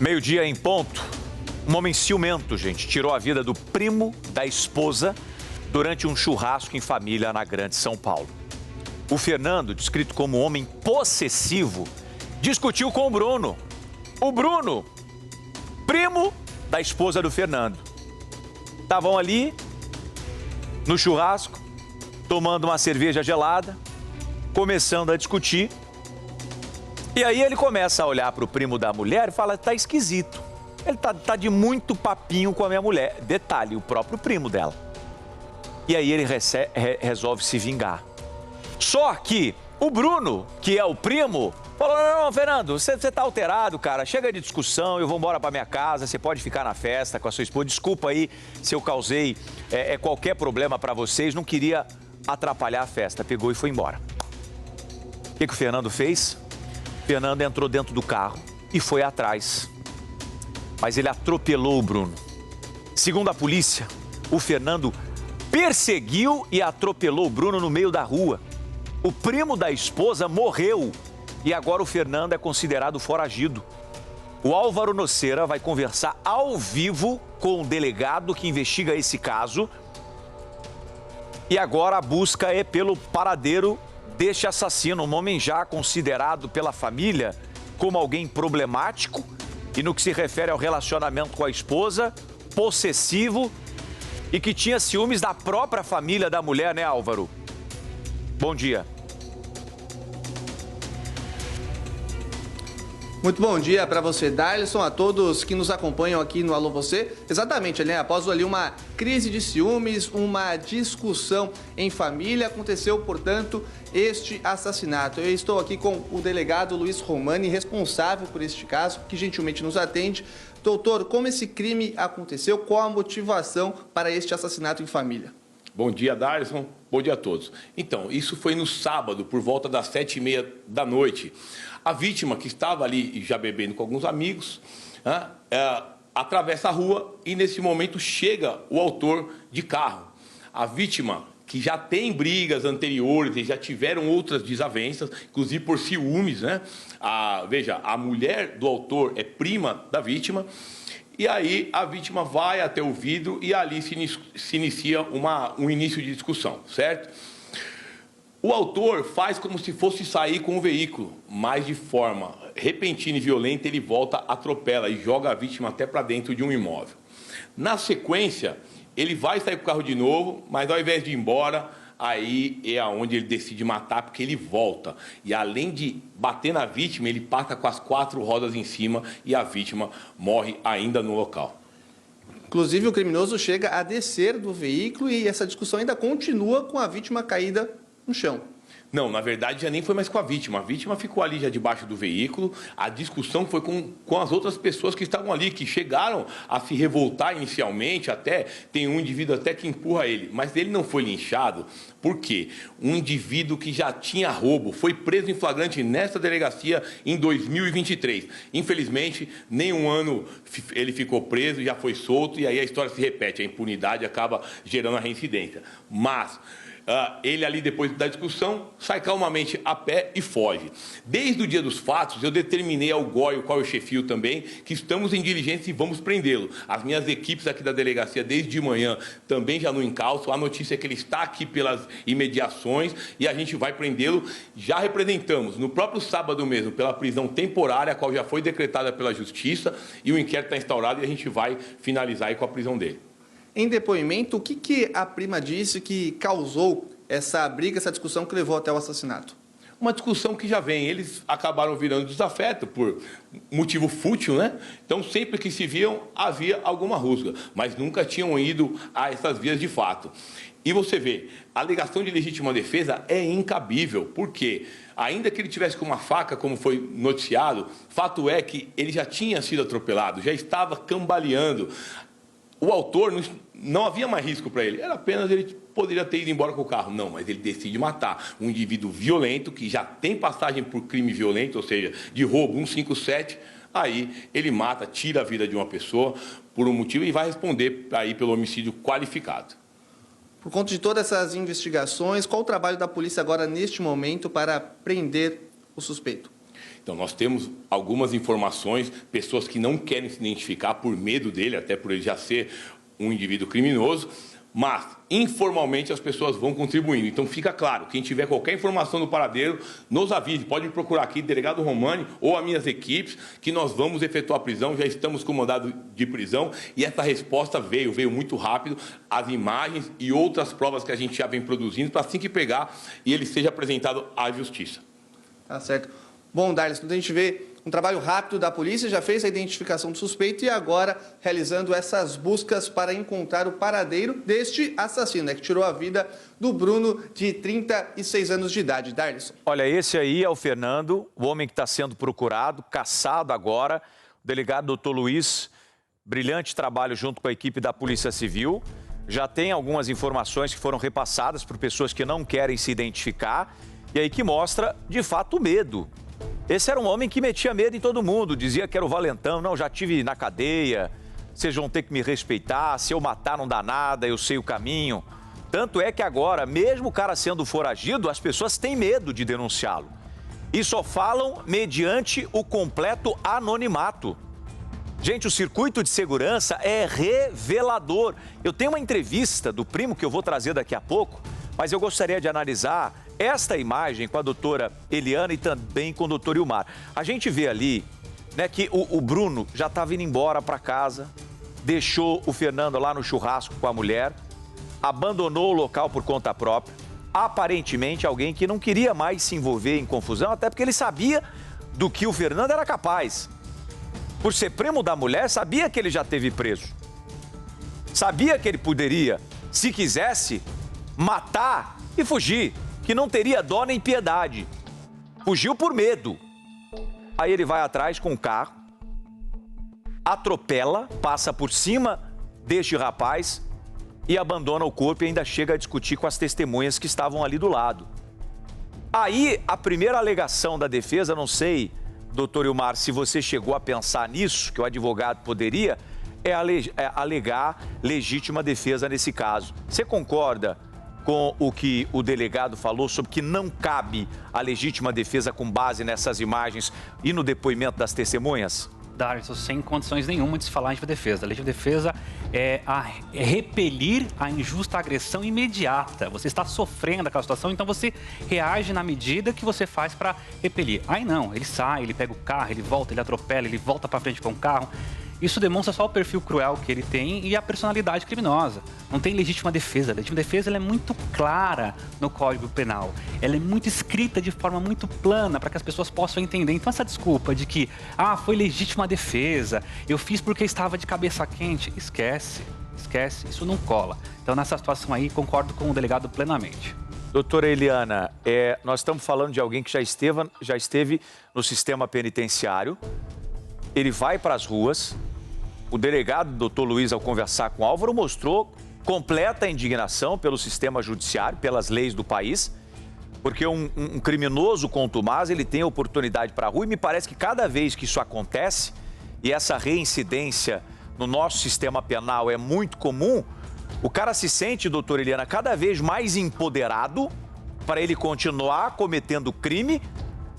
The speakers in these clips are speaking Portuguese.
Meio-dia em ponto. Um homem ciumento, gente, tirou a vida do primo da esposa durante um churrasco em família na Grande São Paulo. O Fernando, descrito como um homem possessivo, discutiu com o Bruno. O Bruno, primo da esposa do Fernando. Estavam ali no churrasco, tomando uma cerveja gelada, começando a discutir. E aí ele começa a olhar para o primo da mulher e fala, tá esquisito. Ele tá de muito papinho com a minha mulher. Detalhe, o próprio primo dela. E aí ele resolve se vingar. Só que o Bruno, que é o primo, falou, não, Fernando, você tá alterado, cara. Chega de discussão, eu vou embora para minha casa, você pode ficar na festa com a sua esposa. Desculpa aí se eu causei qualquer problema para vocês, não queria atrapalhar a festa. Pegou e foi embora. O que o Fernando fez? Fernando entrou dentro do carro e foi atrás. Mas ele atropelou o Bruno. Segundo a polícia, o Fernando perseguiu e atropelou o Bruno no meio da rua. O primo da esposa morreu e agora o Fernando é considerado foragido. O Álvaro Noceira vai conversar ao vivo com o delegado que investiga esse caso. E agora a busca é pelo paradeiro deste assassino, um homem já considerado pela família como alguém problemático e no que se refere ao relacionamento com a esposa, possessivo e que tinha ciúmes da própria família da mulher, né, Álvaro? Bom dia. Muito bom dia para você, Darlison, a todos que nos acompanham aqui no Alô Você. Exatamente, né? Após ali uma crise de ciúmes, uma discussão em família, aconteceu, portanto, este assassinato. Eu estou aqui com o delegado Luiz Romani, responsável por este caso, que gentilmente nos atende. Doutor, como esse crime aconteceu? Qual a motivação para este assassinato em família? Bom dia, Darlison. Bom dia a todos. Então, isso foi no sábado, por volta das 7h30 da noite. A vítima, que estava ali já bebendo com alguns amigos, atravessa a rua e, nesse momento, chega o autor de carro. A vítima, que já tem brigas anteriores e já tiveram outras desavenças, inclusive por ciúmes, né? Veja, a mulher do autor é prima da vítima. E aí a vítima vai até o vidro e ali se inicia um início de discussão, certo? O autor faz como se fosse sair com o veículo, mas de forma repentina e violenta ele volta, atropela e joga a vítima até para dentro de um imóvel. Na sequência, ele vai sair com o carro de novo, mas ao invés de ir embora, aí é onde ele decide matar, porque ele volta. E além de bater na vítima, ele passa com as 4 rodas em cima e a vítima morre ainda no local. Inclusive, o criminoso chega a descer do veículo e essa discussão ainda continua com a vítima caída no chão. Não, na verdade já nem foi mais com a vítima ficou ali já debaixo do veículo, a discussão foi com as outras pessoas que estavam ali, que chegaram a se revoltar inicialmente, até tem um indivíduo até que empurra ele, mas ele não foi linchado, por quê? Um indivíduo que já tinha roubo, foi preso em flagrante nesta delegacia em 2023, infelizmente nem um ano ele ficou preso, já foi solto e aí a história se repete, a impunidade acaba gerando a reincidência, mas ele ali, depois da discussão, sai calmamente a pé e foge. Desde o dia dos fatos, eu determinei ao GOI, o qual eu chefio também, que estamos em diligência e vamos prendê-lo. As minhas equipes aqui da delegacia, desde de manhã, também já no encalço. A notícia é que ele está aqui pelas imediações e a gente vai prendê-lo. Já representamos, no próprio sábado mesmo, pela prisão temporária, a qual já foi decretada pela Justiça, e o inquérito está instaurado e a gente vai finalizar aí com a prisão dele. Em depoimento, o que a prima disse que causou essa briga, essa discussão que levou até o assassinato? Uma discussão que já vem, eles acabaram virando desafeto por motivo fútil, né? Então, sempre que se viam, havia alguma rusga, mas nunca tinham ido a essas vias de fato. E você vê, a alegação de legítima defesa é incabível, porque ainda que ele tivesse com uma faca, como foi noticiado, fato é que ele já tinha sido atropelado, já estava cambaleando. O autor, não havia mais risco para ele, era apenas ele poderia ter ido embora com o carro. Não, mas ele decide matar um indivíduo violento, que já tem passagem por crime violento, ou seja, de roubo 157, aí ele mata, tira a vida de uma pessoa por um motivo e vai responder aí pelo homicídio qualificado. Por conta de todas essas investigações, qual o trabalho da polícia agora neste momento para prender o suspeito? Então, nós temos algumas informações, pessoas que não querem se identificar por medo dele, até por ele já ser um indivíduo criminoso, mas, informalmente, as pessoas vão contribuindo. Então, fica claro, quem tiver qualquer informação do paradeiro, nos avise. Pode me procurar aqui, delegado Romani, ou as minhas equipes, que nós vamos efetuar a prisão. Já estamos com mandado de prisão. E essa resposta veio muito rápido. As imagens e outras provas que a gente já vem produzindo, para assim que pegar e ele seja apresentado à justiça. Tá certo. Bom, Darlis, a gente vê um trabalho rápido da polícia, já fez a identificação do suspeito e agora realizando essas buscas para encontrar o paradeiro deste assassino, né, que tirou a vida do Bruno, de 36 anos de idade. Darlis. Olha, esse aí é o Fernando, o homem que está sendo procurado, caçado agora. O delegado doutor Luiz, brilhante trabalho junto com a equipe da Polícia Civil. Já tem algumas informações que foram repassadas por pessoas que não querem se identificar e aí que mostra, de fato, o medo. Esse era um homem que metia medo em todo mundo, dizia que era o valentão, não, já estive na cadeia, vocês vão ter que me respeitar, se eu matar não dá nada, eu sei o caminho. Tanto é que agora, mesmo o cara sendo foragido, as pessoas têm medo de denunciá-lo. E só falam mediante o completo anonimato. Gente, o circuito de segurança é revelador. Eu tenho uma entrevista do primo que eu vou trazer daqui a pouco, mas eu gostaria de analisar esta imagem com a doutora Eliana e também com o doutor Ilmar. A gente vê ali, né, que o Bruno já estava indo embora para casa, deixou o Fernando lá no churrasco com a mulher, abandonou o local por conta própria, aparentemente alguém que não queria mais se envolver em confusão, até porque ele sabia do que o Fernando era capaz. Por ser primo da mulher, sabia que ele já esteve preso. Sabia que ele poderia, se quisesse, matar e fugir, que não teria dó nem piedade. Fugiu por medo. Aí ele vai atrás com o carro, atropela, passa por cima deste rapaz e abandona o corpo e ainda chega a discutir com as testemunhas que estavam ali do lado. Aí, a primeira alegação da defesa, não sei, doutor Ilmar, se você chegou a pensar nisso, que o advogado poderia, é alegar legítima defesa nesse caso. Você concorda com o que o delegado falou sobre que não cabe a legítima defesa com base nessas imagens e no depoimento das testemunhas? Darlis, sem condições nenhuma de se falar em legítima defesa. A legítima defesa é repelir a injusta agressão imediata. Você está sofrendo aquela situação, então você reage na medida que você faz para repelir. Aí não, ele sai, ele pega o carro, ele volta, ele atropela, ele volta para frente com o carro. Isso demonstra só o perfil cruel que ele tem e a personalidade criminosa. Não tem legítima defesa. A legítima defesa ela é muito clara no Código Penal. Ela é muito escrita de forma muito plana para que as pessoas possam entender. Então essa desculpa de que, foi legítima defesa, eu fiz porque estava de cabeça quente, esquece, isso não cola. Então nessa situação aí, concordo com o delegado plenamente. Doutora Eliana, nós estamos falando de alguém que já esteve no sistema penitenciário, ele vai para as ruas. O delegado, doutor Luiz, ao conversar com o Álvaro, mostrou completa indignação pelo sistema judiciário, pelas leis do país, porque um criminoso contumaz, ele tem oportunidade para a rua e me parece que cada vez que isso acontece, e essa reincidência no nosso sistema penal é muito comum, o cara se sente, doutora Eliana, cada vez mais empoderado para ele continuar cometendo crime,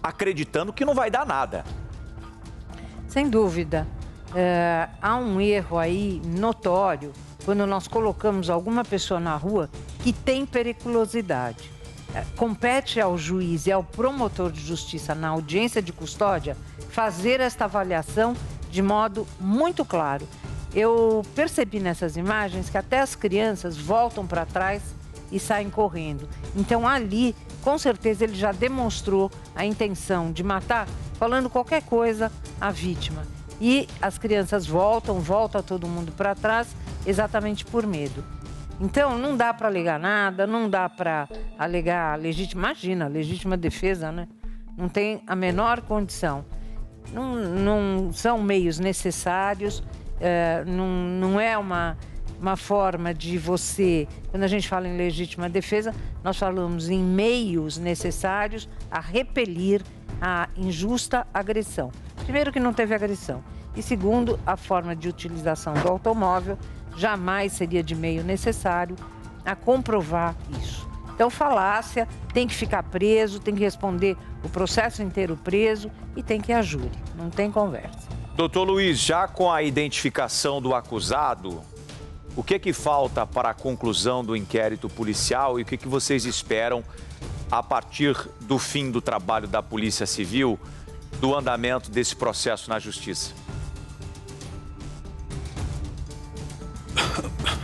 acreditando que não vai dar nada. Sem dúvida. Há um erro aí notório quando nós colocamos alguma pessoa na rua que tem periculosidade. Compete ao juiz e ao promotor de justiça na audiência de custódia fazer esta avaliação de modo muito claro. Eu percebi nessas imagens que até as crianças voltam para trás e saem correndo. Então ali, com certeza, ele já demonstrou a intenção de matar, falando qualquer coisa à vítima. E as crianças volta todo mundo para trás exatamente por medo. Então, não dá para alegar nada, não dá para alegar legítima defesa, né? Não tem a menor condição. Não são meios necessários, não é uma forma de você... Quando a gente fala em legítima defesa, nós falamos em meios necessários a repelir a injusta agressão. Primeiro, que não teve agressão. E segundo, a forma de utilização do automóvel jamais seria de meio necessário a comprovar isso. Então, falácia, tem que ficar preso, tem que responder o processo inteiro preso e tem que ir a júri. Não tem conversa. Doutor Luiz, já com a identificação do acusado, o que falta para a conclusão do inquérito policial e o que vocês esperam a partir do fim do trabalho da Polícia Civil, do andamento desse processo na Justiça?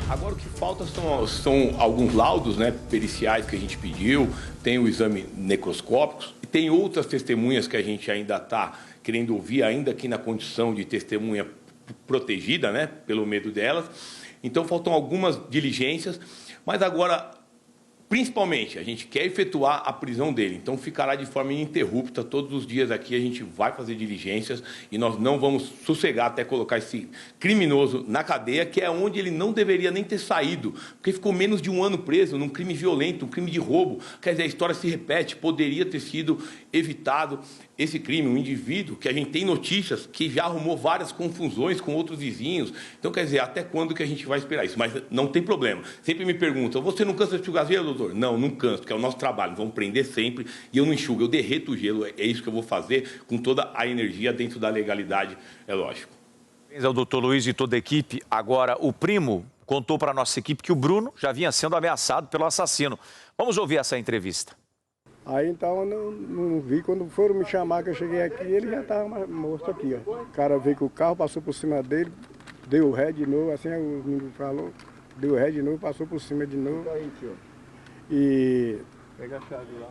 Agora o que falta são alguns laudos, né, periciais que a gente pediu, tem o exame necroscópico e tem outras testemunhas que a gente ainda está querendo ouvir, ainda aqui na condição de testemunha protegida, né, pelo medo delas. Então faltam algumas diligências, mas agora, principalmente, a gente quer efetuar a prisão dele. Então ficará de forma ininterrupta, todos os dias aqui a gente vai fazer diligências e nós não vamos sossegar até colocar esse criminoso na cadeia, que é onde ele não deveria nem ter saído, porque ficou menos de um ano preso num crime violento, um crime de roubo. Quer dizer, a história se repete, poderia ter sido evitado esse crime, um indivíduo que a gente tem notícias que já arrumou várias confusões com outros vizinhos. Então, quer dizer, até quando que a gente vai esperar isso? Mas não tem problema. Sempre me perguntam, você não cansa de enxugar gelo, doutor? Não, não canso, porque é o nosso trabalho. Vamos prender sempre e eu não enxugo, eu derreto o gelo. É isso que eu vou fazer com toda a energia dentro da legalidade, é lógico. Ao doutor Luiz e toda a equipe. Agora, o primo contou para a nossa equipe que o Bruno já vinha sendo ameaçado pelo assassino. Vamos ouvir essa entrevista. Aí então eu não vi, quando foram me chamar que eu cheguei aqui, ele já estava morto aqui, ó. O cara veio com o carro, passou por cima dele, deu ré de novo, assim o menino falou, deu ré de novo, passou por cima de novo. E pega a chave lá.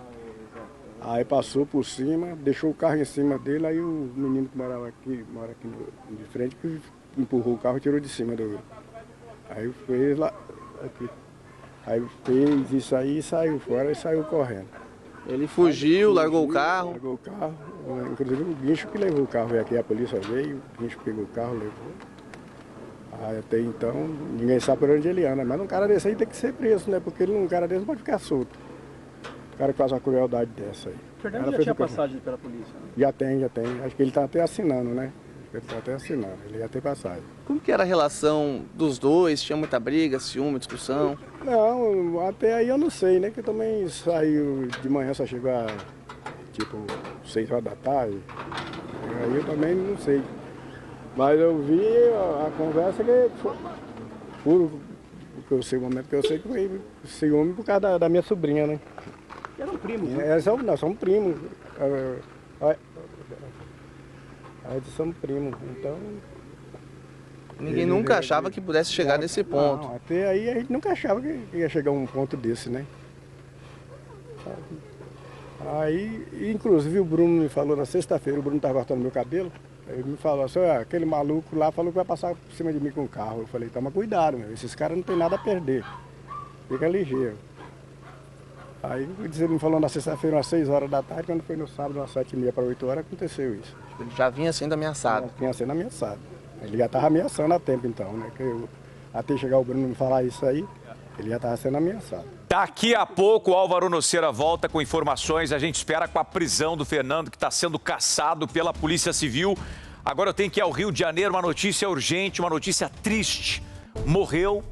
Aí passou por cima, deixou o carro em cima dele, aí o menino que mora aqui de frente, que empurrou o carro e tirou de cima do. Aí fez lá, aqui. Aí fez isso aí, saiu fora e saiu correndo. Ele fugiu, largou o carro. Largou o carro, inclusive o guincho que levou o carro veio aqui, a polícia veio, o guincho pegou o carro, levou. Aí até então, ninguém sabe por onde ele anda, mas um cara desse aí tem que ser preso, né? Porque um cara desse não pode ficar solto. O cara que faz uma crueldade dessa aí. O Fernando já tinha passagem pela polícia, né? Já tem. Acho que ele está até assinando, né? Ele está até assinando, ele já tem passagem. Como que era a relação dos dois? Tinha muita briga, ciúme, discussão? Não, até aí eu não sei, né? Que eu também saiu de manhã, só chegou a, tipo, 6 horas da tarde. Aí eu também não sei. Mas eu vi a conversa que foi puro, porque eu sei o momento que eu sei que foi ciúme por causa da minha sobrinha, né? Era um primo, né? Nós somos primos. Aí somos primos, então... Ninguém nunca achava que pudesse chegar nesse ponto. Não, até aí a gente nunca achava que ia chegar a um ponto desse, né? Aí, inclusive o Bruno me falou na sexta-feira, o Bruno estava cortando meu cabelo, ele me falou assim, aquele maluco lá falou que vai passar por cima de mim com o carro. Eu falei, toma cuidado, meu, esses caras não tem nada a perder, fica ligeiro. Aí ele me falou na sexta-feira, às 6 horas da tarde, quando foi no sábado, às 7h30 para 8 horas, aconteceu isso. Ele já vinha sendo ameaçado. Já vinha sendo ameaçado. Ele já estava ameaçando há tempo então, né? Até chegar o Bruno me falar isso aí, ele já estava sendo ameaçado. Daqui a pouco o Álvaro Noceira volta com informações. A gente espera com a prisão do Fernando, que está sendo caçado pela Polícia Civil. Agora eu tenho que ir ao Rio de Janeiro, uma notícia urgente, uma notícia triste. Morreu